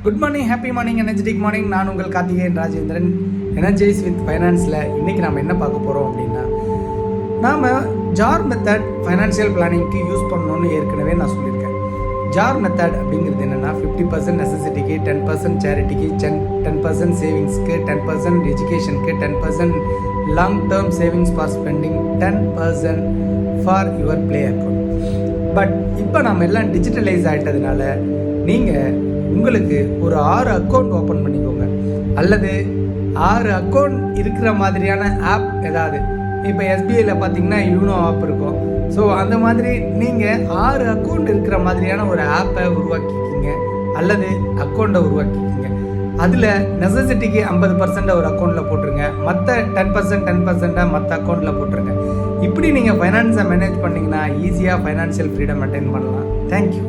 Good morning, happy morning, energetic morning. நான் உங்கள் Karthikeyan Rajendran. Energise with ஃபைனான்ஸில் இன்றைக்கி நம்ம என்ன பார்க்க போகிறோம் அப்படின்னா, நாம் ஜார் மெத்தட் ஃபைனான்ஷியல் பிளானிங்க்கு யூஸ் பண்ணணும்னு ஏற்கனவே நான் சொல்லியிருக்கேன். ஜார் மெத்தட் அப்படிங்கிறது என்னென்னா 50% நெசசிட்டிக்கு, 10% சேரிட்டிக்கு, 10% சேவிங்ஸ்க்கு, 10% எஜுகேஷனுக்கு, 10% long term savings for spending, 10% for your play account. But இப்போ நம்ம எல்லாம் டிஜிட்டலைஸ் ஆகிட்டதுனால நீங்கள் உங்களுக்கு ஒரு 6 அக்கௌண்ட் ஓப்பன் பண்ணிக்கோங்க, அல்லது 6 அக்கௌண்ட் இருக்கிற மாதிரியான ஆப் ஏதாவது. இப்போ எஸ்பிஐயில் பார்த்தீங்கன்னா யூனோ ஆப் இருக்கும். ஸோ அந்த மாதிரி நீங்கள் 6 அக்கௌண்ட் இருக்கிற மாதிரியான ஒரு ஆப்பை உருவாக்கிக்கிங்க, அல்லது அக்கௌண்ட்டை உருவாக்கிக்கிங்க. அதில் நெசசிட்டிக்கு 50% ஒரு அக்கௌண்ட்டில் போட்டுருங்க, மற்ற 10% மற்ற அக்கௌண்ட்டில் போட்டுருங்க. இப்படி நீங்கள் ஃபைனான்ஸை மேனேஜ் பண்ணிங்கன்னா ஈஸியாக ஃபைனான்ஷியல் ஃப்ரீடம் அட்டைன் பண்ணலாம். தேங்க்யூ.